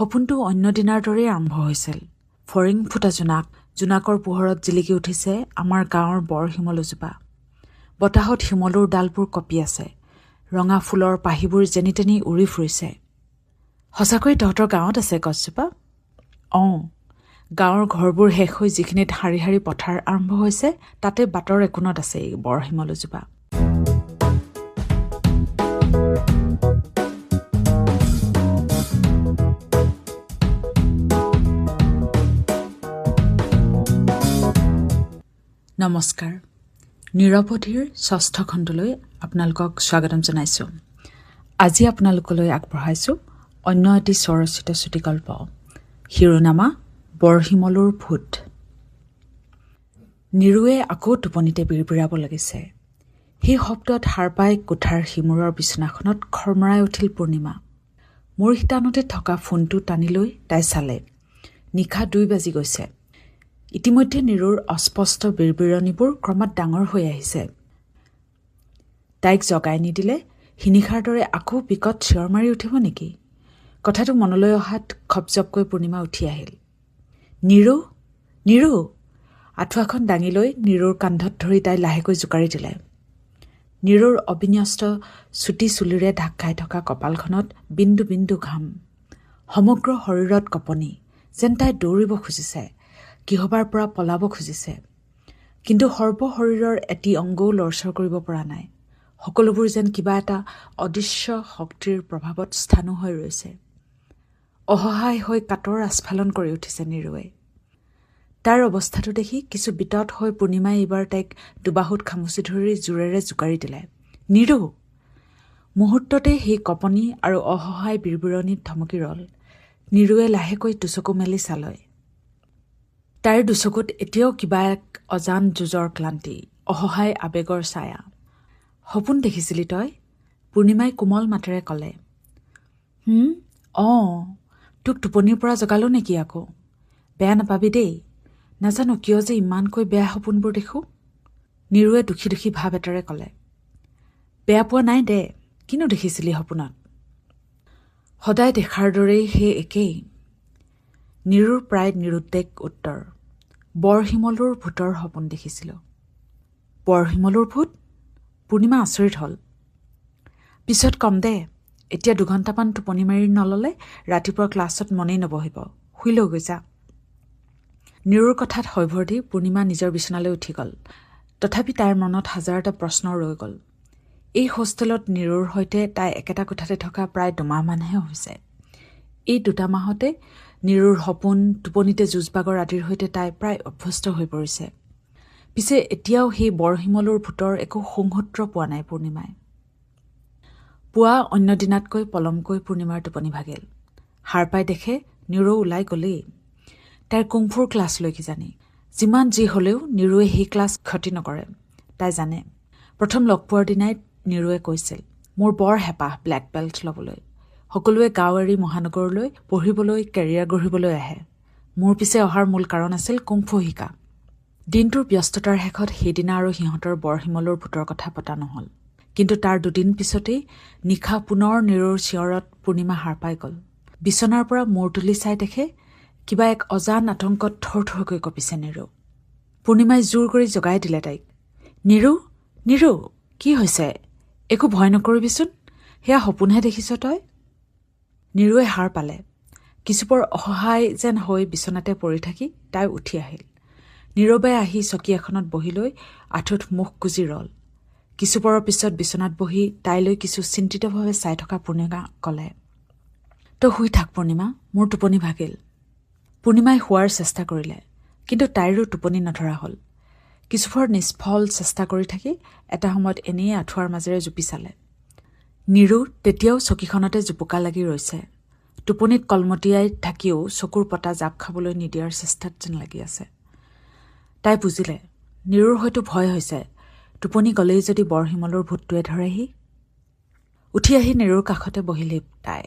সপোনটো অন্য দিনাৰ দৰেই আৰম্ভ হৈছিল। ফৰিং ফুটা জোনাকৰ পোহৰত জিলিকি উঠিছে আমাৰ গাঁৱৰ বৰ শিমলুজোপা। বতাহত শিমলুৰ ডালবোৰ কঁপি আছে, ৰঙা ফুলৰ পাহিবোৰ যেনি তেনি উৰি ফুৰিছে। সঁচাকৈ তহঁতৰ গাঁৱত আছে গছজোপা? গাঁৱৰ ঘৰবোৰ শেষ হৈ যিখিনিত শাৰী শাৰী পথাৰ আৰম্ভ হৈছে তাতে বাটৰ একোণত আছে এই বৰ শিমলুজোপা। নমস্কাৰ, নিৰৱধিৰ ৬ষ্ঠ খণ্ডলৈ আপোনালোকক স্বাগতম জনাইছোঁ। আজি আপোনালোকলৈ আগবঢ়াইছোঁ অন্য এটি স্বৰচিত চুটিগল্প, শিৰোনামা বৰশিমলুৰ ভূত। নিৰুৱে আকৌ টোপনিতে বিৰবিৰাব লাগিছে। সেই শব্দত সাৰ পাই কোঠাৰ সিমূৰৰ বিচনাখনত খৰমৰাই উঠিল পূৰ্ণিমা। মোৰ শিতানতে থকা ফোনটো টানি লৈ তাই চালে। নিশা ২ বাজি গৈছে। ইতিমধ্যে নিৰুৰ অস্পষ্ট বিৰবিৰণিবোৰ ক্ৰমাৎ ডাঙৰ হৈ আহিছে। তাইক জগাই নিদিলে সিনিষাৰ দৰে আকৌ বিকট চিঞৰ মাৰি উঠিব নেকি? কথাটো মনলৈ অহাত খপজপকৈ পূৰ্ণিমা উঠি আহিল। নিৰু! আঁঠুৱাখন দাঙি লৈ নিৰুৰ কান্ধত ধৰি তাই লাহেকৈ জোকাৰি দিলে। নিৰুৰ অবিন্যস্ত চুটি চুলিৰে ঢাক খাই থকা কপালখনত বিন্দু বিন্দু ঘাম। সমগ্ৰ শৰীৰত কঁপনি, যেন তাই দৌৰিব খুজিছে, কিহবাৰ পৰা পলাব খুজিছে। কিন্তু সৰ্বশৰীৰৰ এটি অংগও লৰচৰ কৰিব পৰা নাই। সকলোবোৰ যেন কিবা এটা অদৃশ্য শক্তিৰ প্ৰভাৱত স্থাণু হৈ ৰৈছে। অসহায় হৈ কাতৰ আস্ফালন কৰি উঠিছে নিৰুৱে। তাৰ অৱস্থাটো দেখি কিছু বিতত হৈ পূৰ্ণিমাই এইবাৰ তাইক দুবাহুত খামুচি ধৰি জোৰেৰে জোকাৰি দিলে। নিৰু! মুহূৰ্ততে সেই কঁপনি আৰু অসহায় বিৰবিৰণিত থমকি ৰল। নিৰুৱে লাহেকৈ দুচকু মেলি চালে। তাইৰ দুচকুত এতিয়াও কিবা এক অজান যুঁজৰ ক্লান্তি, অসহায় আবেগৰ ছায়া। সপোন দেখিছিলি তই? পূৰ্ণিমাই কোমল মাতেৰে ক'লে। তোক টোপনিৰ পৰা জগালো নেকি আকৌ? বেয়া নাপাবি দেই, নাজানো কিয় যে ইমানকৈ বেয়া সপোনবোৰ দেখোঁ। নিৰুৱে দুখী দুখী ভাৱ এটাৰে ক'লে। বেয়া পোৱা নাই দে, কিনো দেখিছিলি সপোনত? সদায় দেখাৰ দৰেই সেই একেই। নিৰুৰ প্ৰায় নিৰুদ্বেগ উত্তৰ। বৰশিমলুৰ ভূতৰ সপোন দেখিছিলোঁ। বৰশিমলুৰ ভূত? পূৰ্ণিমা আচৰিত হ'ল। পিছত কম দে, এতিয়া ২ ঘণ্টামান টোপনি মাৰি নল'লে ৰাতিপুৱা ক্লাছত মনেই নবহিব। শুই লৈ গৈ যা। নিৰুৰ কথাত হয়ভৰ দি পূৰ্ণিমা নিজৰ বিচনালৈ উঠি গ'ল। তথাপি তাইৰ মনত হাজাৰটা প্ৰশ্ন ৰৈ গ'ল। এই হোষ্টেলত নিৰুৰ সৈতে তাই একেটা কোঠাতে থকা প্ৰায় ২ মাহমানহে হৈছে। এই ২টা মাহতে নিৰুৰ সপোন, টোপনিতে যুঁজবাগৰ আদিৰ সৈতে তাই প্ৰায় অভ্যস্ত হৈ পৰিছে। পিছে এতিয়াও সেই বৰশিমলুৰ ভূতৰ একো সংসূত্ৰ পোৱা নাই পূৰ্ণিমাই। পুৱা অন্য দিনাতকৈ পলমকৈ পূৰ্ণিমাৰ টোপনি ভাগিল। সাৰ পাই দেখে নিৰু ওলাই গ'লেই। তাইৰ কুংফুৰ ক্লাছ লৈ কিজানি। যিমান যি হ'লেও নিৰুৱে সেই ক্লাছ ক্ষতি নকৰে, তাই জানে। প্ৰথম লগ পোৱাৰ দিনাই নিৰুৱে কৈছিল, মোৰ বৰ হেঁপাহ ব্লেক বেল্ট ল'বলৈ। সকলোৱে গাঁও এৰি মহানগৰলৈ পঢ়িবলৈ, কেৰিয়াৰ গঢ়িবলৈ আহে। মোৰ পিছে অহাৰ মূল কাৰণ আছিল কুংফু শিকা। দিনটোৰ ব্যস্ততাৰ শেষত সেইদিনা আৰু সিহঁতৰ বৰশিমলুৰ ভূতৰ কথা পতা নহ'ল। কিন্তু তাৰ ২ দিন পিছতেই নিশা পুনৰ নিৰুৰ চিঞৰত পূৰ্ণিমা সাৰ পাই গ'ল। বিচনাৰ পৰা মূৰ তুলি চাই দেখে কিবা এক অজান আতংকত থৰ থৰকৈ কঁপিছে নিৰু। পূৰ্ণিমাই জোৰ কৰি জগাই দিলে তাইক। নিৰু, কি হৈছে? একো ভয় নকৰিবিচোন, সেয়া সপোনহে দেখিছ তই। নিৰুৱে সাৰ পালে। কিছুপৰ অসহায় যেন হৈ বিচনাতে পৰি থাকি তাই উঠি আহিল। নীৰৱে আহি চকী এখনত বহি লৈ আঁঠুত মুখ গুজি ৰল। কিছুপৰৰ পিছত বিচনাত বহি তাইলৈ কিছু চিন্তিতভাৱে চাই থকা পূৰ্ণিমা ক'লে, তই শুই থাক পূৰ্ণিমা, মোৰ টোপনি ভাগিল। পূৰ্ণিমাই শোৱাৰ চেষ্টা কৰিলে, কিন্তু তাইৰো টোপনি নধৰা হ'ল। কিছুপৰ নিষ্ফল চেষ্টা কৰি থাকি এটা সময়ত এনেয়ে আঁঠুৱাৰ মাজেৰে জুপি চালে। নিৰু তেতিয়াও চকীখনতে জুপুকা লাগি ৰৈছে। টোপনিত কলমতিয়াই থাকিও চকুৰ পতা জাপ খাবলৈ নিদিয়াৰ চেষ্টাত যেন লাগি আছে। তাই বুজিলে, নিৰুৰ হয়তো ভয় হৈছে, টোপনি গ'লেই যদি বৰশিমলুৰ ভূতটোৱে ধৰেহি। উঠি আহি নিৰুৰ কাষতে বহিলে তাই।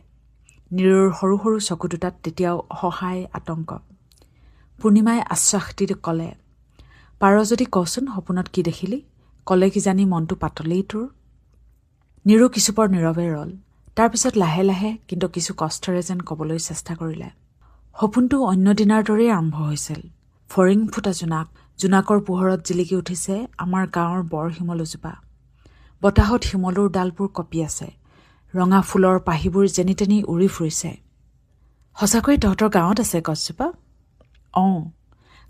নিৰুৰ সৰু সৰু চকু দুটাত তেতিয়াও অসহায় আতংক। পূৰ্ণিমাই আশ্বাস দি ক'লে, পাৰ যদি কচোন সপোনত কি দেখিলি? ক'লে কিজানি মনটো পাতলেই তোৰ। নিৰু কিছুপৰ নীৰৱে ৰল। তাৰ পিছত লাহে লাহে কিন্তু কিছু কষ্টেৰে যেন ক'বলৈ চেষ্টা কৰিলে। সপোনটো অন্য দিনাৰ দৰেই আৰম্ভ হৈছিল। ফৰিং ফুটা জোনাকৰ পোহৰত জিলিকি উঠিছে আমাৰ গাঁৱৰ বৰ শিমলুজোপা। বতাহত শিমলুৰ ডালবোৰ কঁপি আছে। ৰঙা ফুলৰ পাহিবোৰ যেনি তেনি উৰি ফুৰিছে। সঁচাকৈ তহঁতৰ গাঁৱত আছে গছজোপা?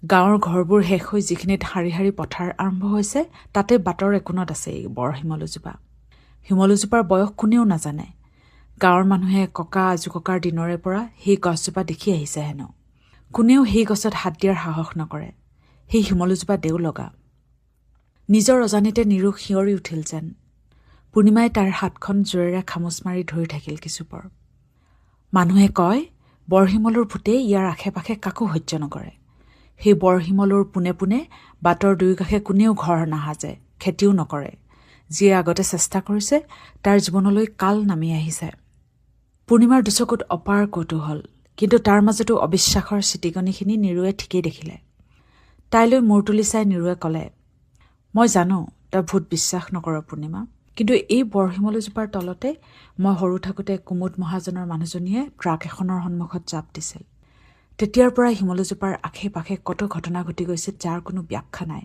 গাঁৱৰ ঘৰবোৰ শেষ হৈ যিখিনিত শাৰী শাৰী পথাৰ আৰম্ভ হৈছে তাতে বাটৰ একোণত আছে এই বৰ শিমলুজোপা। শিমলুজোপাৰ বয়স কোনেও নাজানে। গাঁৱৰ মানুহে ককা আজোককাৰ দিনৰে পৰা সেই গছজোপা দেখি আহিছে হেনো। কোনেও সেই গছত হাত দিয়াৰ সাহস নকৰে। সেই শিমলুজোপা দেও লগা। নিজৰ অজানিতে নিৰু শিয়ৰি উঠিল যেন। পূৰ্ণিমাই তাৰ হাতখন জোৰেৰে খামোচ মাৰি ধৰি থাকিল কিছুপৰ। মানুহে কয় বৰশিমলুৰ ভূতে ইয়াৰ আশে পাশে কাকো সহ্য নকৰে। সেই বৰশিমলুৰ পোনে পোনে বাটৰ দুয়োকাষে কোনেও ঘৰ নাসাজে, খেতিও নকৰে। যিয়ে আগতে চেষ্টা কৰিছে তাৰ জীৱনলৈ কাল নামি আহিছে। পূৰ্ণিমাৰ দুচকুত অপাৰ কৌতূহল, কিন্তু তাৰ মাজতো অবিশ্বাসৰ চিটিকনিখিনি নিৰুৱে ঠিকেই দেখিলে। তাইলৈ মূৰ তুলি চাই নিৰুৱে ক'লে, মই জানো তই ভূত বিশ্বাস নকৰ পূৰ্ণিমা, কিন্তু এই বৰশিমলুজোপাৰ তলতে মই সৰু থাকোঁতে কুমুদ মহাজনৰ মানুহজনীয়ে ট্ৰাক এখনৰ সন্মুখত জাপ দিছিল। তেতিয়াৰ পৰাই শিমলুজোপাৰ আশে পাশে কত ঘটনা ঘটি গৈছে যাৰ কোনো ব্যাখ্যা নাই।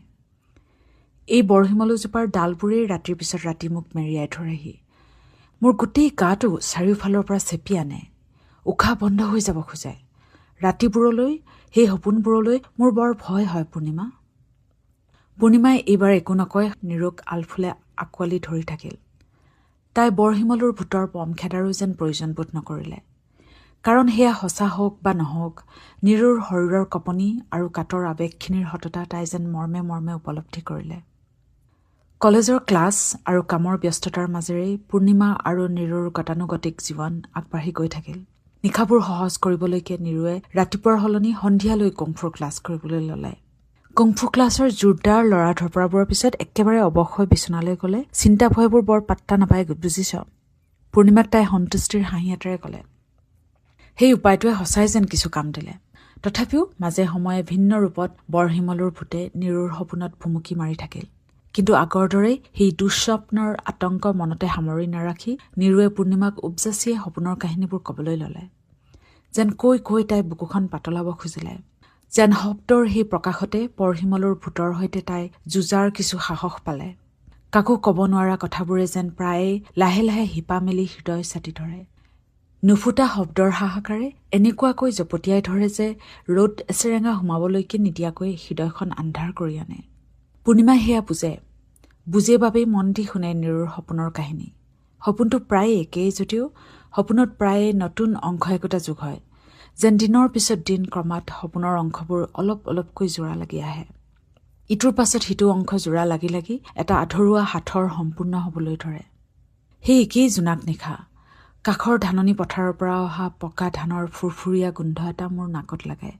এই বৰশিমলুজোপাৰ ডালবোৰেই ৰাতিৰ পিছত ৰাতি মোক মেৰিয়াই ধৰেহি। মোৰ গোটেই গাটো চাৰিওফালৰ পৰা চেপি আনে। উশাহ বন্ধ হৈ যাব খোজে। ৰাতিবোৰলৈ, সেই সপোনবোৰলৈ মোৰ বৰ ভয় হয় পূৰ্ণিমা। পূৰ্ণিমাই এইবাৰ একো নকৈ নিৰুক আলফুলে আঁকোৱালি ধৰি থাকিল। তাই বৰশিমলুৰ ভূতৰ পমখেদাৰো যেন প্ৰয়োজন বোধ নকৰিলে। কাৰণ সেয়া সঁচা হওক বা নহওক, নিৰুৰ শৰীৰৰ কঁপনি আৰু কাতৰ আৱেগখিনিৰ সততা তাই যেন মৰ্মে মৰ্মে উপলব্ধি কৰিলে। কলেজৰ ক্লাছ আৰু কামৰ ব্যস্ততাৰ মাজেৰেই পূৰ্ণিমা আৰু নিৰুৰ গতানুগতিক জীৱন আগবাঢ়ি গৈ থাকিল। নিশাবোৰ সহজ কৰিবলৈকে নিৰুৱে ৰাতিপুৱাৰ সলনি সন্ধিয়ালৈ কুংফুৰ ক্লাছ কৰিবলৈ ল'লে। কুংফু ক্লাছৰ জোৰদাৰ লৰা ধপৰাবোৰৰ পিছত একেবাৰে অৱশ হৈ বিচনালৈ গ'লে চিন্তা ভয়বোৰ বৰ পাত্তা নাপায় বুজিছ। পূৰ্ণিমাক তাই সন্তুষ্টিৰ হাঁহি এটাৰে ক'লে। সেই উপায়টোৱে সঁচাই যেন কিছু কাম দিলে। তথাপিও মাজে সময়ে ভিন্ন ৰূপত বৰশিমলুৰ ভূতে নিৰুৰ সপোনত ভুমুকি মাৰি থাকিল। কিন্তু আগৰ দৰেই সেই দুঃস্বপ্নৰ আতংক মনতে সামৰি নাৰাখি নিৰুৱে পূৰ্ণিমাক উপজাচিয়ে সপোনৰ কাহিনীবোৰ ক'বলৈ ল'লে। যেন কৈ কৈ তাই বুকুখন পাতলাব খুজিলে। যেন শব্দৰ সেই প্ৰকাশতে বৰশিমলুৰ ভূতৰ সৈতে তাই যুঁজাৰ কিছু সাহস পালে। কাকো ক'ব নোৱাৰা কথাবোৰে যেন প্ৰায়ে লাহে লাহে শিপা মেলি হৃদয় ছাতি ধৰে। নুফুটা শব্দৰ হাহাকাৰে এনেকুৱাকৈ জপতিয়াই ধৰে যে ৰ'দ এচেৰেঙা সোমাবলৈকে নিদিয়াকৈ হৃদয়খন আন্ধাৰ কৰি আনে। পূৰ্ণিমাই সেয়া বুজে বাবেই মন দি শুনে নিৰুৰ সপোনৰ কাহিনী। সপোনটো প্ৰায়ে একেই যদিও সপোনত প্ৰায়ে নতুন অংশ একোটা যোগ হয়। যেন দিনৰ পিছত দিন ক্ৰমাৎ সপোনৰ অংশবোৰ অলপ অলপকৈ জোৰা লাগি আহে। ইটোৰ পাছত সিটো অংশ জোৰা লাগি লাগি এটা আধৰুৱা হাথৰ সম্পূৰ্ণ হবলৈ ধৰে। সেই একেই জোনাক নিশা কাষৰ ধাননি পথাৰৰ পৰা অহা পকা ধানৰ ফুৰফুৰীয়া গোন্ধ এটা মোৰ নাকত লাগে।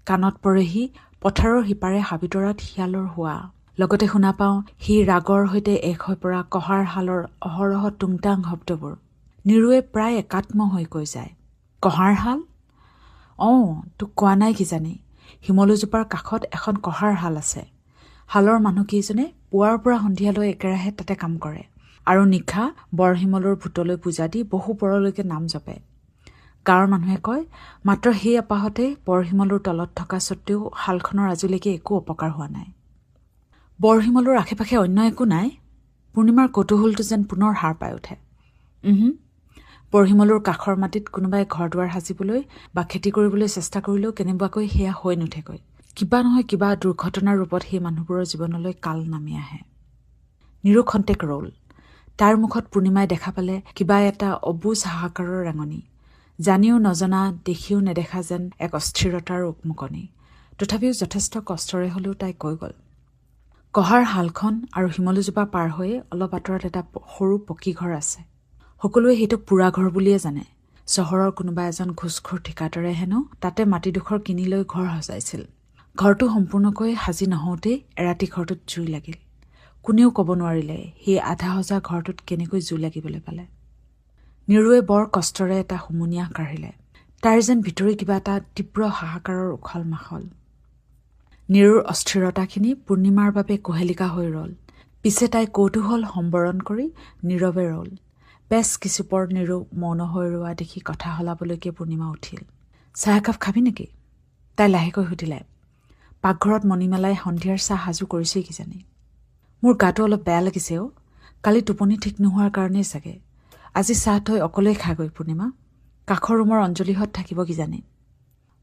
কাণত পৰেহি পথাৰৰ সিপাৰে হাবিতৰাত শিয়ালৰ হোৱা। লগতে শুনা পাওঁ সেই ৰাগৰ সৈতে এক হৈ পৰা কহাৰ শালৰ অহৰহ টুংটাং শব্দবোৰ। নিৰুৱে প্ৰায় একাত্ম হৈ কৈ যায়, কহাৰ শাল? তোক কোৱা নাই কিজানি, শিমলুজোপাৰ কাষত এখন কহাৰ শাল আছে। শালৰ মানুহকেইজনে পুৱাৰ পৰা সন্ধিয়ালৈ একেৰাহে তাতে কাম কৰে আৰু নিশা বৰশিমলুৰ ভূতলৈ পূজা দি বহু পৰলৈকে নাম জপে। গাঁৱৰ মানুহে কয় মাত্ৰ সেই এপাহতে বৰশিমলুৰ তলত থকা স্বত্বেও শালখনৰ আজিলৈকে একো অপকাৰ হোৱা নাই। বৰশিমলুৰ আশে পাশে অন্য একো নাই? পূৰ্ণিমাৰ কৌতূহলটো যেন পুনৰ হাৰ পাই উঠে। বৰশিমলুৰ কাষৰ মাটিত কোনোবাই ঘৰ দুৱাৰ সাজিবলৈ বা খেতি কৰিবলৈ চেষ্টা কৰিলেও কেনেবাকৈ সেয়া হৈ নুঠেগৈ। কিবা নহয় কিবা দুৰ্ঘটনাৰ ৰূপত সেই মানুহবোৰৰ জীৱনলৈ কাল নামি আহে। নিৰু খন্তেক ৰল। তাৰ মুখত পূৰ্ণিমাই দেখা পালে কিবা এটা অবুজ হাহাকাৰৰ ৰেঙনি। জানিও নজনা, দেখিও নেদেখা যেন এক অস্থিৰতাৰ উকমুকনি। তথাপিও যথেষ্ট কষ্টৰে হলেও তাই কৈ গ'ল, কহাৰ শালখন আৰু শিমলুজোপা পাৰ হৈয়ে অলপ আঁতৰত এটা সৰু পকী ঘৰ আছে। সকলোৱে সেইটোক পোৰা ঘৰ বুলিয়ে জানে। চহৰৰ কোনোবা এজন ঘোষখোৰ ঠিকাদাৰে হেনো তাতে মাটিডোখৰ কিনি লৈ ঘৰ সজাইছিল। ঘৰটো সম্পূৰ্ণকৈ সাজি নহওঁতেই এৰাতি ঘৰটোত জুই লাগিল। কোনেও ক'ব নোৱাৰিলে সেই আধা সজা ঘৰটোত কেনেকৈ জুই লাগিবলৈ পালে। নিৰুৱে বৰ কষ্টৰে এটা হুমুনিয়াহ কাঢ়িলে। তাইৰ যেন ভিতৰি কিবা এটা তীব্ৰ হাহাকাৰৰ উখল মাখল। নিৰুৰ অস্থিৰতাখিনি পূৰ্ণিমাৰ বাবে কোহেলিকা হৈ ৰল। পিছে তাই কৌতূহল সম্বৰণ কৰি নীৰৱে ৰল। বেছ কিছুপৰ নিৰু মৌন হৈ ৰোৱা দেখি কথা সলাবলৈকে পূৰ্ণিমা উঠিল। চাহ একাপ খাবি নেকি? তাই লাহেকৈ সুধিলে। পাকঘৰত মণিমেলাই সন্ধিয়াৰ চাহ সাজু কৰিছেই কিজানি। মোৰ গাটো অলপ বেয়া লাগিছে অ'। কালি টোপনি ঠিক নোহোৱাৰ কাৰণেই চাগে। আজি চাহ থৈ অকলেই খাগৈ পূৰ্ণিমা। কাষৰ ৰুমৰ অঞ্জলিহঁত থাকিব কিজানি।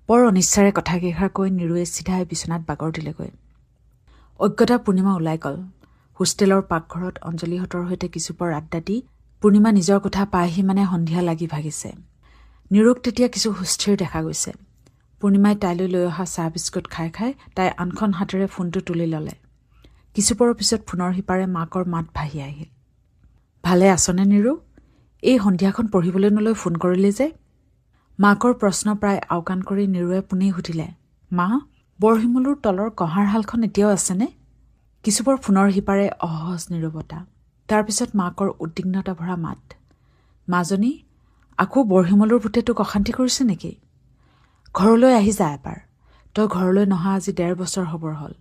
বৰ অনিচ্ছাৰে কথাকেইষাৰ কৈ নিৰুৱে চিধাই বিচনাত বাগৰ দিলেগৈ। অজ্ঞতা পূৰ্ণিমা ওলাই গ'ল। হোষ্টেলৰ পাকঘৰত অঞ্জলিহঁতৰ সৈতে কিছুপৰ আড্ডা দি পূৰ্ণিমা নিজৰ কোঠা পাইহি মানে সন্ধিয়া লাগি ভাগিছে। নিৰুক তেতিয়া কিছু সুস্থিৰ দেখা গৈছে। পূৰ্ণিমাই তাইলৈ লৈ অহা চাহ বিস্কুট খাই খাই তাই আনখন হাতেৰে ফোনটো তুলি ল'লে। কিছুপৰৰ পিছত ফোনৰ সিপাৰে মাকৰ মাত ভাহি আহিল। ভালে আছনে নিৰু? এই সন্ধিয়াখন পঢ়িবলৈ নলৈ ফোন কৰিলি যে? মাকৰ প্ৰশ্ন প্ৰায় আওকাণ কৰি নিৰুৱে পোনেই সুধিলে। মা, বৰশিমলুৰ তলৰ কঁহাৰ শালখন এতিয়াও আছেনে? কিছুপৰ ফোনৰ সিপাৰে অসহজ নীৰৱতা। তাৰপিছত মাকৰ উদ্বিগ্নতা ভৰা মাত। মাজনী, আকৌ বৰশিমলুৰ ভূতে তোক অশান্তি কৰিছে নেকি? ঘৰলৈ আহি যা এবাৰ। তই ঘৰলৈ নহা আজি ১.৫ বছৰ হ'বৰ হ'ল।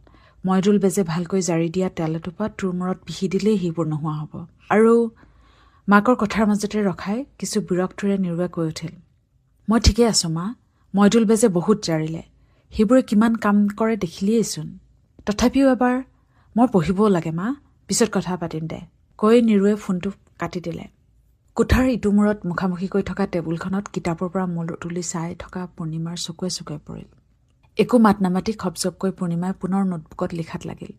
মইদুল বেজে ভালকৈ জাৰি দিয়া তেল এটোপা তোৰ মূৰত পিহি দিলেই সেইবোৰ নোহোৱা হ'ব। আৰু মাকৰ কথাৰ মাজতে ৰখাই কিছু বিৰক্তিৰে নিৰুৱে কৈ উঠিল। মই ঠিকেই আছো মা। মইদুল বেজে বহুত জাৰিলে। সেইবোৰে কিমান কাম কৰে দেখিলিয়েইচোন। তথাপিও এবাৰ মই পঢ়িবও লাগে মা, পিছত কথা পাতিম দে, কৈ নিৰুৱে ফোনটো কাটি দিলে। কোঠাৰ ইটো মূৰত মুখামুখিকৈ থকা টেবুলখনত কিতাপৰ পৰা মূৰ তুলি চাই থকা পূৰ্ণিমাৰ চকুৱে চকুৱে পৰিল। একো মাত নামাতি খপজপকৈ পূৰ্ণিমাই পুনৰ নোটবুকত লিখাত লাগিল।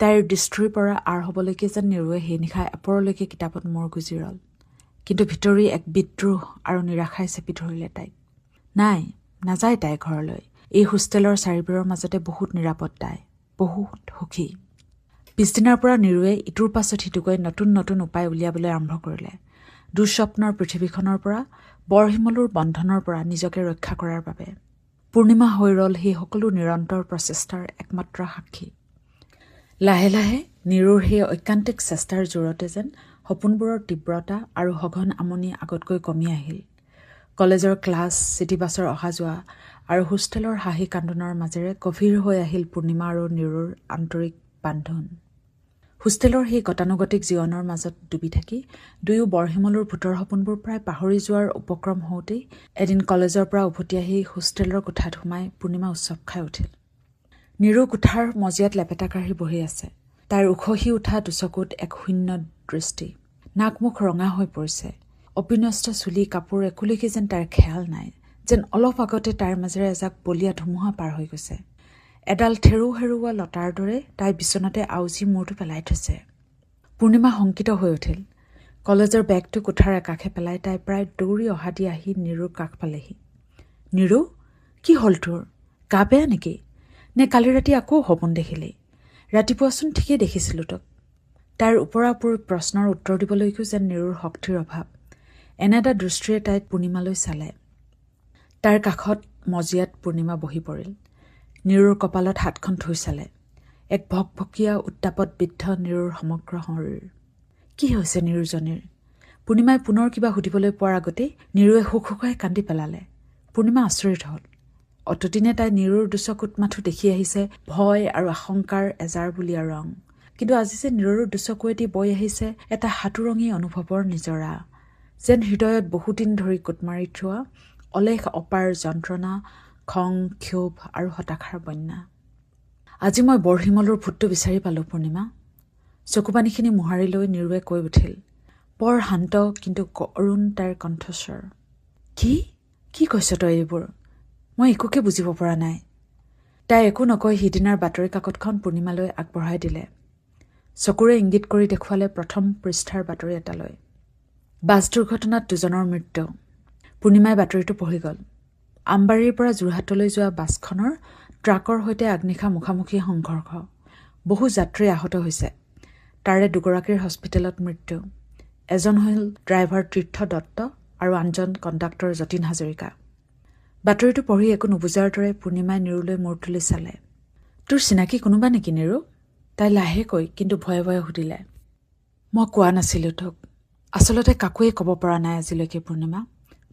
তাইৰ দৃষ্টিৰ পৰা আঁৰ হ'বলৈকে যেন নিৰুৱে সেই নিশা এপৰলৈকে কিতাপত মূৰ গুজি ৰ'ল। কিন্তু ভিতৰি এক বিদ্ৰোহ আৰু নিৰাশাই চেপি ধৰিলে তাইক। নাই, নাযায় তাই ঘৰলৈ। এই হোষ্টেলৰ চাৰিবেৰৰ মাজতে বহুত নিৰাপদ তাই, বহুত সুখী। পিছদিনাৰ পৰা নিৰুৱে ইটোৰ পাছত সিটোকৈ নতুন নতুন উপায় উলিয়াবলৈ আৰম্ভ কৰিলে। দুঃস্বপ্নৰ পৃথিৱীখনৰ পৰা, বৰশিমলুৰ বন্ধনৰ পৰা নিজকে ৰক্ষা কৰাৰ বাবে। পূৰ্ণিমা হৈ ৰ'ল সেই সকলো নিৰন্তৰ প্ৰচেষ্টাৰ একমাত্ৰ সাক্ষী। লাহে লাহে নিৰুৰ সেই ঐকান্তিক চেষ্টাৰ জোৰতে যেন সপোনবোৰৰ তীব্ৰতা আৰু সঘন আমনি আগতকৈ কমি আহিল। কলেজৰ ক্লাছ, চিটিবাছৰ অহা যোৱা আৰু হোষ্টেলৰ হাঁহি কান্দোনৰ মাজেৰে গভীৰ হৈ আহিল পূৰ্ণিমা আৰু নিৰুৰ আন্তৰিক বান্ধোন। হোষ্টেলৰ সেই গতানুগতিক জীৱনৰ মাজত ডুবি থাকি দুয়ো বৰশিমলুৰ ভূতৰ সপোনবোৰ প্ৰায় পাহৰি যোৱাৰ উপক্ৰম হওঁতেই এদিন কলেজৰ পৰা উভতি আহি হোষ্টেলৰ কোঠাত সোমাই পূৰ্ণিমা উৎসৱ খাই উঠিল। নিৰু কোঠাৰ মজিয়াত লেপেটা কাঢ়ি বহি আছে। তাইৰ উখহি উঠা দুচকুত এক শূন্য দৃষ্টি। নাক মুখ ৰঙা হৈ পৰিছে। অবিন্যস্ত চুলি কাপোৰ একোলৈকে যেন তাইৰ খেয়াল নাই, যেন অলপ আগতে তাইৰ মাজেৰে এজাক বলীয়া ধুমুহা পাৰ হৈ গৈছে। এডাল থেৰু হেৰুওৱা লতাৰ দৰে তাই বিচনাতে আউজি মূৰটো পেলাই থৈছে। পূৰ্ণিমা শংকিত হৈ উঠিল। কলেজৰ বেগটো কোঠাৰ একাষে পেলাই তাই প্ৰায় দৌৰি অহা দি আহি নিৰুৰ কাষ পালেহি। নিৰু, কি হ'ল তোৰ? গা বেয়া নেকি? নে কালি ৰাতি আকৌ সপোন দেখিলি? ৰাতিপুৱাচোন ঠিকেই দেখিছিলোঁ তোক। তাইৰ ওপৰা ওপৰি প্ৰশ্নৰ উত্তৰ দিবলৈকো যেন নিৰুৰ শক্তিৰ অভাৱ। এনে এটা দৃষ্টিৰে তাই পূৰ্ণিমালৈ চালে। তাইৰ কাষত মজিয়াত পূৰ্ণিমা বহি পৰিল। নিৰুৰ কপালত হাতখন থৈ চালে। এক ভকভকীয়া উত্তাপত বিদ্ধ নিৰুৰ সমগ্ৰ শৰীৰ। কি হৈছে নিৰুজনীৰ? পূৰ্ণিমাই পুনৰ কিবা সুধিবলৈ পোৱাৰ আগতেই নিৰুৱে হুকহুকাই কান্দি পেলালে। পূৰ্ণিমা আচৰিত হ'ল। অতদিনে তাই নিৰুৰ দুচকুত মাথো দেখি আহিছে ভয় আৰু আশংকাৰ এজাৰবুলীয়া ৰং। কিন্তু আজি যে নিৰুৰ দুচকুৱেদি বৈ আহিছে এটা হাতুৰঙী অনুভৱৰ নিজৰা, যেন হৃদয়ত বহুদিন ধৰি গোট মাৰি থোৱা অলেখ অপাৰ যন্ত্ৰণা, খং, ক্ষোভ আৰু হতাশাৰ বন্যা। আজি মই বৰশিমলুৰ ভূতটো বিচাৰি পালোঁ পূৰ্ণিমা। চকুপানীখিনি মোহাৰি লৈ নিৰুৱে কৈ উঠিল। বৰ শান্ত কিন্তু কৰুণ তাইৰ কণ্ঠস্বৰ। কি কৈছ তই এইবোৰ? মই একোকে বুজিব পৰা নাই। তাই একো নকৈ সিদিনাৰ বাতৰি কাকতখন পূৰ্ণিমালৈ আগবঢ়াই দিলে। চকুৰে ইংগিত কৰি দেখুৱালে প্ৰথম পৃষ্ঠাৰ বাতৰি এটালৈ। বাছ দুৰ্ঘটনাত 2জনৰ মৃত্যু। পূৰ্ণিমাই বাতৰিটো পঢ়ি গ'ল। আমবাৰীৰ পৰা যোৰহাটলৈ যোৱা বাছখনৰ ট্ৰাকৰ সৈতে আগনিশা মুখামুখি সংঘৰ্ষ। বহু যাত্ৰী আহত হৈছে। তাৰে 2গৰাকীৰ হস্পিটেলত মৃত্যু। এজন হ'ল ড্ৰাইভাৰ তীৰ্থ দত্ত আৰু আনজন কণ্ডাক্টৰ যতীন হাজৰিকা। বাতৰিটো পঢ়ি একো নুবুজাৰ দৰে পূৰ্ণিমাই নিৰুলৈ মূৰ তুলি চালে। তোৰ চিনাকি কোনোবা নেকি নিৰু? তাই লাহেকৈ কিন্তু ভয়ে ভয়ে সুধিলে। মই কোৱা নাছিলোঁ তোক। আচলতে কাকোৱে ক'ব পৰা নাই আজিলৈকে পূৰ্ণিমা।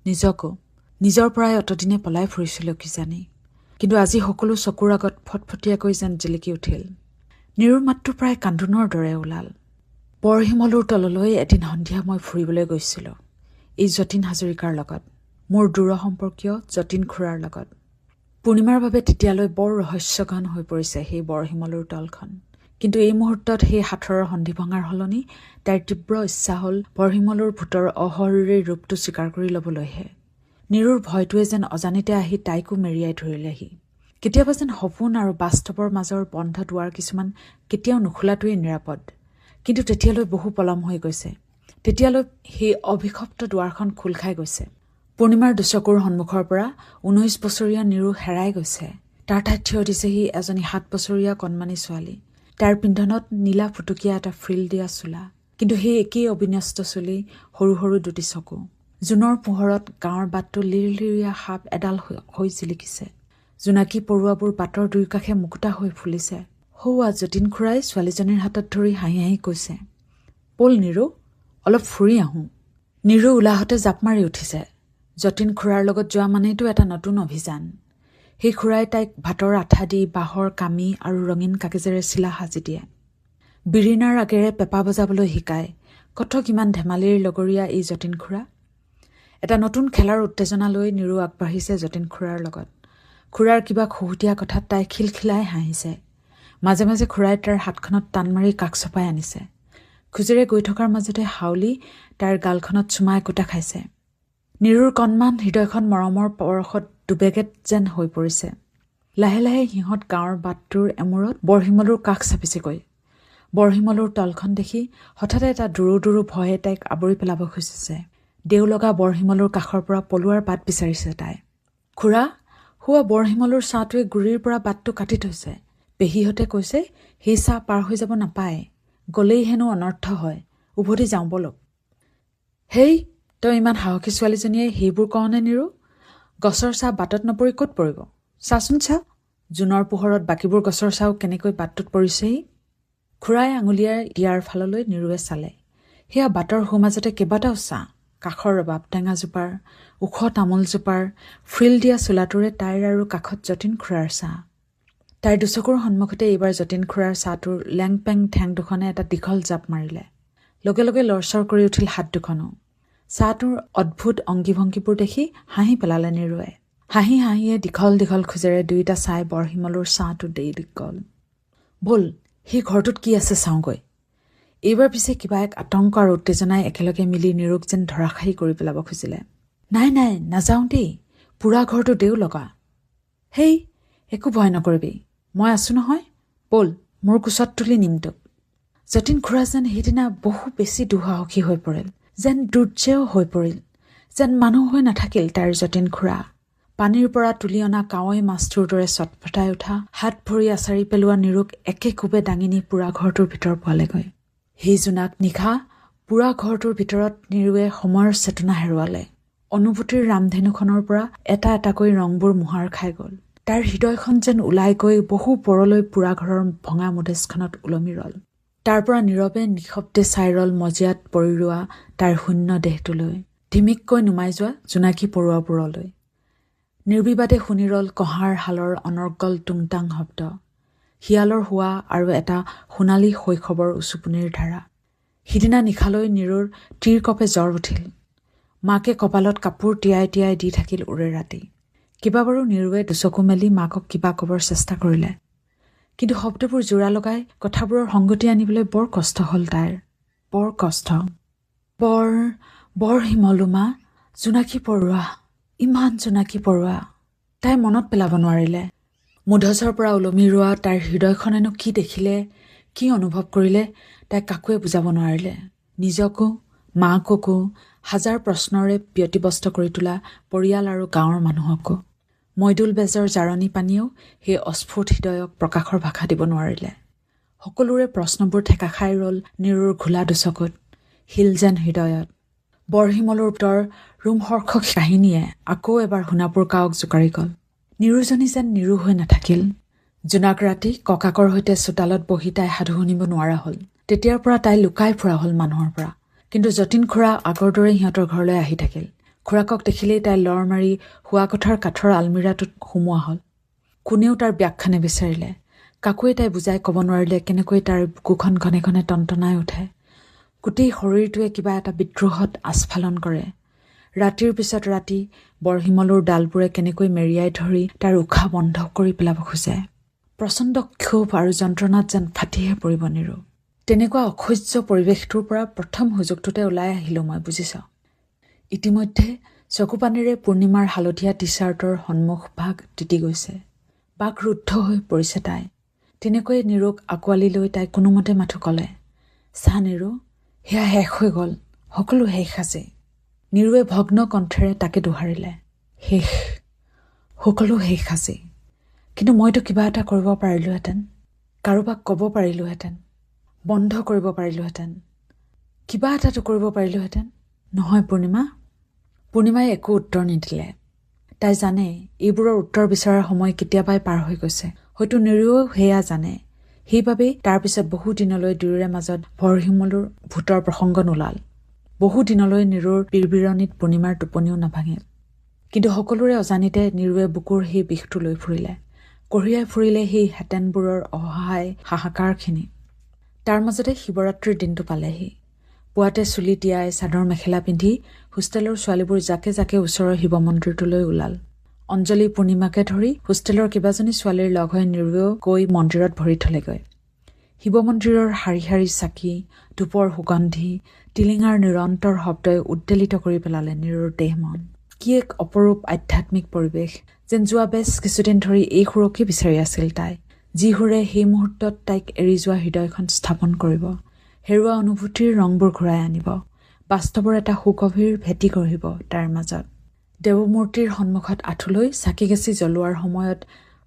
নিজকো। নিজৰ পৰাই অতদিনে পলাই ফুৰিছিলোঁ কিজানি। কিন্তু আজি সকলো চকুৰ আগত ফটফটীয়াকৈ যেন জিলিকি উঠিল। নিৰুৰ মাতটো প্ৰায় কান্দোনৰ দৰে ওলাল। বৰশিমলুৰ তললৈ এদিন সন্ধিয়া মই ফুৰিবলৈ গৈছিলোঁ এই যতীন হাজৰিকাৰ লগত, মোৰ দূৰ সম্পৰ্কীয় যতীন খুৰাৰ লগত। পূৰ্ণিমাৰ বাবে তেতিয়ালৈ বৰ ৰহস্যঘন হৈ পৰিছে সেই বৰশিমলুৰ তলখন। কিন্তু এই মুহূৰ্তত সেই সাঁথৰৰ সন্ধি ভঙাৰ সলনি তাইৰ তীব্ৰ ইচ্ছা হ'ল বৰশিমলুৰ ভূতৰ অশৰীৰী ৰূপটো স্বীকাৰ কৰি ল'বলৈহে। নিৰুৰ ভয়টোৱে যেন অজানিতে আহি তাইকো মেৰিয়াই ধৰিলেহি। কেতিয়াবা যেন সপোন আৰু বাস্তৱৰ মাজৰ বন্ধ দুৱাৰ কিছুমান কেতিয়াও নোখোলাটোৱেই নিৰাপদ। কিন্তু তেতিয়ালৈ বহু পলম হৈ গৈছে। তেতিয়ালৈ সেই অভিশপ্ত দুৱাৰখন খোল খাই গৈছে। পূৰ্ণিমাৰ দুচকুৰ সন্মুখৰ পৰা 19 বছৰীয়া নিৰু হেৰাই গৈছে। তাৰ ঠাইত থিয় দিছেহি এজনী 7 বছৰীয়া কণমানি ছোৱালী। তাইৰ পিন্ধনত নীলা ফুটুকীয়া এটা ফ্ৰিল দিয়া চোলা, কিন্তু সেই একেই অবিন্যস্ত চুলি, সৰু সৰু দুটি চকু। জোনৰ পোহৰত গাঁৱৰ বাটটো লিৰলিৰীয়া সাপ এডাল হৈ জিলিকিছে। জোনাকী পৰুৱাবোৰ বাটৰ দুয়োকাষে মুকুতা হৈ ফুলিছে। সৌৱা যতীন খুৰাই ছোৱালীজনীৰ হাতত ধৰি হাঁহি হাঁহি কৈছে, ব'ল নিৰু, অলপ ফুৰি আহোঁ। নিৰু ওলাহতে জাপ মাৰি উঠিছে। যতীন খুৰাৰ লগত যোৱা মানেইতো এটা নতুন অভিযান। সেই খুৰাই তাইক ভাতৰ আঠা দি বাঁহৰ কামি আৰু ৰঙীন কাগজেৰে চিলা সাজি দিয়ে। বিৰিণাৰ আগেৰে পেঁপা বজাবলৈ শিকায়। কত কিমান ধেমালিৰ লগৰীয়া এই যতীন খুৰা। এটা নতুন খেলাৰ উত্তেজনা লৈ নিৰু আগবাঢ়িছে যতীন খুৰাৰ লগত। খুৰাৰ কিবা খুহুতীয়া কথাত তাই খিলখিলাই হাঁহিছে। মাজে মাজে খুৰাই তাইৰ হাতখনত টান মাৰি কাষ চপাই আনিছে। খোজেৰে গৈ থকাৰ মাজতে হাউলি তাইৰ গালখনত চুমা একোটা খাইছে। নিৰুৰ কণমান হৃদয়খন মৰমৰ পৰশত দুবেগেত যেন হৈ পৰিছে। লাহে লাহে সিহঁত গাঁৱৰ বাটটোৰ এমূৰত বৰশিমলুৰ কাষ চাপিছেগৈ। বৰশিমলুৰ তলখন দেখি হঠাতে এটা দুৰো দুৰো ভয়ে তাইক আৱৰি পেলাব খুজিছে। দেও লগা বৰশিমলুৰ কাষৰ পৰা পলোৱাৰ বাট বিচাৰিছে তাই। খুৰা, হোৱা বৰশিমলুৰ ছাঁটোৱে গুৰিৰ পৰা বাটটো কাটি থৈছে। পেহীহঁতে কৈছে সেই ছাঁ পাৰ হৈ যাব নাপায়, গলেই হেনো অনৰ্থ হয়। উভতি যাওঁ বলক। হেই, তই ইমান সাহসী ছোৱালীজনীয়ে সেইবোৰ কওঁনে নিৰু? গছৰ ছাঁ বাটত নপৰি ক'ত পৰিব? চাচোন চা, জোনৰ পোহৰত বাকীবোৰ গছৰ ছাঁও কেনেকৈ বাটটোত পৰিছেহি। খুৰাই আঙুলিয়াই দিয়াৰ ফাললৈ নিৰুৱে চালে। সেয়া বাটৰ সোঁমাজতে কেইবাটাও ছাঁ, কাষৰ ৰবাব টেঙাজোপাৰ, ওখ তামোলজোপাৰ, ফ্ৰিল দিয়া চোলাটোৰে তাইৰ আৰু কাষত যতীন খুৰাৰ ছাঁ। তাইৰ দুচকুৰ সন্মুখতে এইবাৰ যতীন খুৰাৰ ছাঁটোৰ লেংপেং ঠেং দুখনে এটা দীঘল জাপ মাৰিলে। লগে লগে লৰচৰ কৰি উঠিল হাত দুখনো। ছাঁটোৰ অদ্ভুত অংগীভংগীবোৰ দেখি হাঁহি পেলালে নিৰুৱে। হাঁহি হাঁহিয়ে দীঘল দীঘল খোজেৰে দুয়োটা চাই বৰশিমলুৰ ছাঁটো দেৰি গ'ল। ব'ল, সেই ঘৰটোত কি আছে চাওঁগৈ। এইবাৰ পিছে কিবা এক আতংক আৰু উত্তেজনাই একেলগে মিলি নিৰুক যেন ধৰাশায়ী কৰি পেলাব খুজিলে। নাই নাই, নাযাওঁ দেই, পুৰা ঘৰটো দেও লগা। হেই, একো ভয় নকৰিবি, মই আছো নহয়, ব'ল, মোৰ কোচত তুলি নিম তোক। যতীন খুৰা যেন সেইদিনা বহু বেছি দুঃসাহসী হৈ পৰিল, যেন দুৰ্যেয় হৈ পৰিল, যেন মানুহ হৈ নাথাকিল তাইৰ যতীন খুৰা। পানীৰ পৰা তুলি অনা কাৱৈ মাছটোৰ দৰে চটফটাই উঠা, হাত ভৰি আচাৰি পেলোৱা নিৰুক একে কোবে দাঙি নি পুৰা ঘৰটোৰ ভিতৰ পোৱালেগৈ। সেই জোনাক নিশা পুৰা ঘৰটোৰ ভিতৰত নিৰুৱে সময়ৰ চেতনা হেৰুৱালে। অনুভূতিৰ ৰামধেনুখনৰ পৰা এটা এটাকৈ ৰংবোৰ মোহাৰ খাই গ'ল। তাইৰ হৃদয়খন যেন ওলাই গৈ বহু পৰলৈ পুৰা ঘৰৰ ভঙা মুধেজখনত ওলমি ৰল। তাৰ পৰা নীৰৱে নিশব্দে চাই ৰল মজিয়াত পৰি ৰোৱা তাইৰ শূন্য দেহটোলৈ, ধিমিককৈ নুমাই যোৱা জোনাকী পৰুৱাবোৰলৈ। নিৰ্বিবাদে শুনি ৰল কহাৰ হালৰ অনৰ্গল টুংটাং শব্দ, শিয়ালৰ হোৱা আৰু এটা সোণালী শৈশৱৰ উচুপনিৰ ধাৰা। সিদিনা নিশালৈ নিৰুৰ তীৰকপে জ্বৰ উঠিল। মাকে কপালত কাপোৰ তিয়াই তিয়াই দি থাকিল ওৰে ৰাতি। কেইবাবাৰো নিৰুৱে দুচকু মেলি মাকক কিবা কবৰ চেষ্টা কৰিলে, কিন্তু শব্দবোৰ জোৰা লগাই কথাবোৰৰ সংগতি আনিবলৈ বৰ কষ্ট হ'ল তাইৰ, বৰ কষ্ট। বৰ শিমলু মা, জোনাকী পৰুৱা, ইমান জোনাকী পৰুৱা। তাই মনত পেলাব নোৱাৰিলে। মুধচৰ পৰা ওলমি ৰোৱা তাইৰ হৃদয়খনেনো কি দেখিলে, কি অনুভৱ কৰিলে তাই কাকোৱে বুজাব নোৱাৰিলে। নিজকো মাককো হাজাৰ প্ৰশ্নৰে ব্যতিব্যস্ত কৰি তোলা পৰিয়াল আৰু গাঁৱৰ মানুহকো। মইদুল বেজৰ জাৰণি পানীয়েও সেই অস্ফুট হৃদয়ক প্ৰকাশৰ ভাষা দিব নোৱাৰিলে। সকলোৰে প্ৰশ্নবোৰ ঠেকা খাই ৰল নিৰুৰ ঘোলা দুচকুত, শিল যেন হৃদয়ত। বৰশিমলুৰ ভিতৰ ৰোমহৰ্ষক কাহিনীয়ে আকৌ এবাৰ সোণাপুৰ গাঁৱক জোকাৰি গ'ল। নিৰুজনী যেন নিৰু হৈ নাথাকিল। জোনাক ৰাতি ককাকৰ সৈতে চোতালত বহি তাই সাধু শুনিব নোৱাৰা হ'ল। তেতিয়াৰ পৰা তাই লুকাই ফুৰা হ'ল মানুহৰ পৰা। কিন্তু যতীন খুৰা আগৰ দৰে সিহঁতৰ ঘৰলৈ আহি থাকিল। খুৰাকক দেখিলেই তাই লৰ মাৰি শোৱা কোঠাৰ কাঠৰ আলমিৰাটোত সুমোৱা হ'ল। কোনেও তাৰ ব্যাখ্যা নিবিচাৰিলে। কাকোৱে তাই বুজাই ক'ব নোৱাৰিলে কেনেকৈ তাৰ বুকুখন ঘনে ঘনে টনটনাই উঠে। গোটেই শৰীৰটোৱে কিবা এটা বিদ্ৰোহত আস্ফালন কৰে। ৰাতিৰ পিছত ৰাতি বৰশিমলুৰ ডালবোৰে কেনেকৈ মেৰিয়াই ধৰি তাৰ উশাহ বন্ধ কৰি পেলাব খোজে। প্ৰচণ্ড ক্ষোভ আৰু যন্ত্ৰণাত যেন ফাটিহে পৰিব নিৰু। তেনেকুৱা অসহ্য পৰিৱেশটোৰ পৰা প্ৰথম সুযোগটোতে ওলাই আহিলোঁ মই, বুজিছ। ইতিমধ্যে চকুপানীৰে পূৰ্ণিমাৰ হালধীয়া টি চাৰ্টৰ সন্মুখ ভাগ তিতি গৈছে। বাক ৰুদ্ধ হৈ পৰিছে তাই। তেনেকৈয়ে নিৰুক আঁকোৱালি লৈ তাই কোনোমতে মাথো ক'লে, চা নিৰু, সেয়া শেষ হৈ গ'ল, সকলো শেষ আছে। নিৰুৱে ভগ্ন কণ্ঠেৰে তাকে দোহাৰিলে, শেষ, সকলো শেষ আছে। কিন্তু মইতো কিবা এটা কৰিব পাৰিলোহেঁতেন, কাৰোবাক ক'ব পাৰিলোহেঁতেন, বন্ধ কৰিব পাৰিলোহেঁতেন, কিবা এটাতো কৰিব পাৰিলোহেঁতেন, নহয় পূৰ্ণিমা? পূৰ্ণিমাই একো উত্তৰ নিদিলে। তাই জানে এইবোৰৰ উত্তৰ বিচৰাৰ সময় কেতিয়াবাই পাৰ হৈ গৈছে। হয়তো নিৰুৱেও সেয়া জানে। সেইবাবেই তাৰ পিছত বহু দিনলৈ দুয়োৰে মাজত বৰশিমলুৰ ভূতৰ প্ৰসংগ নোলাল। বহু দিনলৈ নিৰুৰ বিৰবিৰণিত পূৰ্ণিমাৰ টোপনিও নাভাঙিল। কিন্তু সকলোৰে অজানিতে নিৰুৱে বুকুৰ সেই বিষটো লৈ ফুৰিলে, কঢ়িয়াই ফুৰিলে সেই হেঁতেনবোৰৰ অসহায় হাহাকাৰখিনি। তাৰ মাজতে শিৱৰাত্ৰিৰ দিনটো পালেহি। পুৱাতে চুলি তিয়াই চাদৰ মেখেলা পিন্ধি হোষ্টেলৰ ছোৱালীবোৰ জাকে জাকে ওচৰৰ শিৱ মন্দিৰটোলৈ ওলাল। অঞ্জলি পূৰ্ণিমাকে ধৰি হোষ্টেলৰ কেইবাজনী ছোৱালীৰ লগ হৈ নিৰুৱেও গৈ মন্দিৰত ভৰি থলেগৈ। শিৱ মন্দিৰৰ শাৰী শাৰী চাকি, ধূপৰ সুগন্ধি, টিলিঙাৰ নিৰন্তৰ শব্দই উদ্বেলিত কৰি পেলালে নিৰুৰ দেহ মন। কি এক অপৰূপ আধ্যাত্মিক পৰিৱেশ, যেন যোৱা বেছ কিছুদিন ধৰি এই সুৰকে বিচাৰি আছিল তাই, যি সুৰে সেই মুহূৰ্তত তাইক এৰি যোৱা হৃদয়খন স্থাপন কৰিব, হেৰুৱা অনুভূতিৰ ৰংবোৰ ঘূৰাই আনিব, বাস্তৱৰ এটা সুগভীৰ ভেটি গঢ়িব তাৰ মাজত। দেৱমূৰ্তিৰ সন্মুখত আঁঠুলৈ চাকি গেছি জ্বলোৱাৰ সময়ত,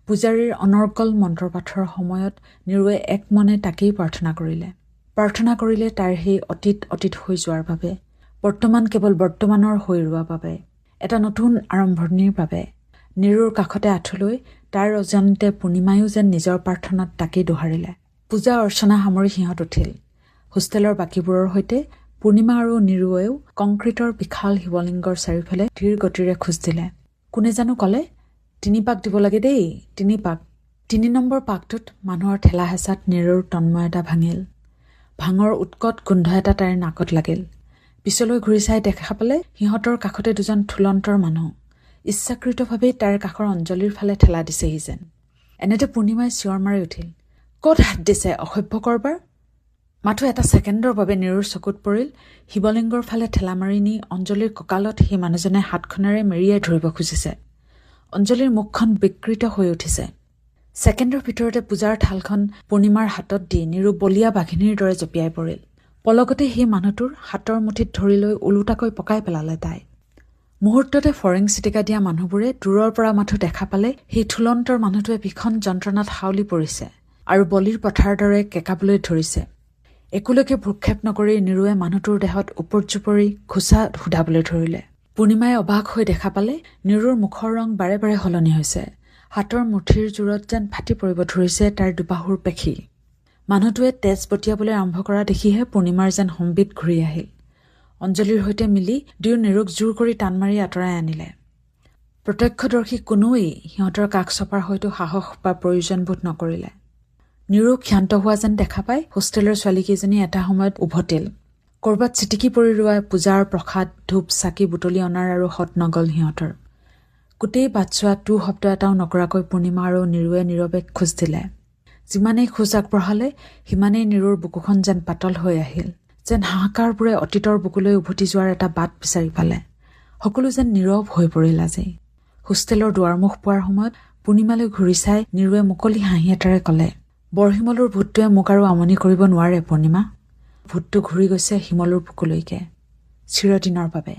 পূজাৰীৰ অনৰ্গল মন্ত্ৰপাঠৰ সময়ত নিৰুৱে এক মনে তাকেই প্ৰাৰ্থনা কৰিলে তাইৰ সেই অতীত হৈ যোৱাৰ বাবে, বৰ্তমান কেৱল বৰ্তমানৰ হৈ ৰোৱা বাবে, এটা নতুন আৰম্ভণিৰ বাবে। নিৰুৰ কাষতে আঁঠুলৈ তাইৰ অজানিতে পূৰ্ণিমায়ো যেন নিজৰ প্ৰাৰ্থনাত তাকেই দোহাৰিলে। পূজা অৰ্চনা সামৰি সিহঁত উঠিল। হোষ্টেলৰ বাকীবোৰৰ সৈতে পূৰ্ণিমা আৰু নিৰুৱেও কংক্ৰিটৰ বিশাল শিৱলিংগৰ চাৰিওফালে ধীৰ গতিৰে খোজ দিলে। কোনে জানো ক'লে, ৩ পাক দিব লাগে দেই, ৩ পাক। ৩ নম্বৰ পাকটোত মানুহৰ ঠেলা হেঁচাত নিৰুৰ তন্ময়তা ভাঙিল। ভাঙৰ উৎকট গোন্ধ এটা তাইৰ নাকত লাগিল। পিছলৈ ঘূৰি চাই দেখা পালে সিহঁতৰ কাষতে দুজন থুলন্তৰ মানুহ ইচ্ছাকৃতভাৱেই তাইৰ কাষৰ অঞ্জলিৰ ফালে ঠেলা দিছেহি যেন। এনেতে পূৰ্ণিমাই চিঞৰ মাৰি উঠিল, ক'ত হাত দিছে অসভ্য কৰবাৰ? মাথো এটা ছেকেণ্ডৰ বাবে নিৰুৰ চকুত পৰিল শিৱলিংগৰ ফালে ঠেলা মাৰি নি অঞ্জলিৰ কঁকালত সেই মানুহজনে হাতখনেৰে মেৰিয়াই ধৰিব খুজিছে। অঞ্জলিৰ মুখখন বিকৃত হৈ উঠিছে। ছেকেণ্ডৰ ভিতৰতে পূজাৰ থালখন পূৰ্ণিমাৰ হাতত দি নিৰু বলিয়া বাঘিনীৰ দৰে জঁপিয়াই পৰিল। পলকতে সেই মানুহটোৰ হাতৰ মুঠিত ধৰি লৈ ওলোটাকৈ পকাই পেলালে তাই। মুহূৰ্ততে ফৰেং চিটিকা দিয়া মানুহবোৰে দূৰৰ পৰা মাথো দেখা পালে সেই থুলন্তৰ মানুহটোৱে ভীষণ যন্ত্ৰণাত হাউলি পৰিছে আৰু বলিৰ পথাৰ দৰে কেঁকাবলৈ ধৰিছে। একোলৈকে ভ্ৰক্ষেপ নকৰি নিৰুৱে মানুহটোৰ দেহত ওপৰজোপৰি ঘোচা সোধাবলৈ ধৰিলে। পূৰ্ণিমাই অবাক হৈ দেখা পালে নিৰুৰ মুখৰ ৰং বাৰে বাৰে সলনি হৈছে। হাতৰ মুঠিৰ জোৰত যেন ফাটি পৰিব ধৰিছে তাৰ দুবাহুৰ পেশী। মানুহটোৱে তেজ বটিয়াবলৈ আৰম্ভ কৰা দেখিহে পূৰ্ণিমাৰ যেন সম্বিত ঘূৰি আহিল। অঞ্জলিৰ সৈতে মিলি দুয়ো নিৰুক জোৰ কৰি টান মাৰি আঁতৰাই আনিলে। প্ৰত্যক্ষদৰ্শী কোনোৱেই সিহঁতৰ কাষ চপাৰ হয়তো সাহস বা প্ৰয়োজনবোধ নকৰিলে। নিৰুক ক্ষান্ত হোৱা যেন দেখা পাই হোষ্টেলৰ ছোৱালীকেইজনী এটা সময়ত উভতিল। কৰবাত চিটিকি পৰি ৰোৱা পূজাৰ প্ৰসাদ, ধূপ, চাকি বুটলি অনাৰ আৰু সৎ নগল সিহঁতৰ। গোটেই বাটচোৱা টু শব্দ এটাও নকৰাকৈ পূৰ্ণিমা আৰু নিৰুৱে নীৰৱে খোজ দিলে। যিমানেই খোজ আগবঢ়ালে সিমানেই নিৰুৰ বুকুখন যেন পাতল হৈ আহিল, যেন হাহাকাৰবোৰে অতীতৰ বুকুলৈ উভতি যোৱাৰ এটা বাট বিচাৰি পালে। সকলো যেন নীৰৱ হৈ পৰিল আজি। হোষ্টেলৰ দুৱাৰমুখ পোৱাৰ সময়ত পূৰ্ণিমালৈ ঘূৰি চাই নিৰুৱে মুকলি হাঁহি এটাৰে ক'লে, বৰশিমলুৰ ভূতটোৱে মোক আৰু আমনি কৰিব নোৱাৰে পূৰ্ণিমা। ভূতটো ঘূৰি গৈছে শিমলুৰ বুকুলৈকে চিৰদিনৰ বাবে।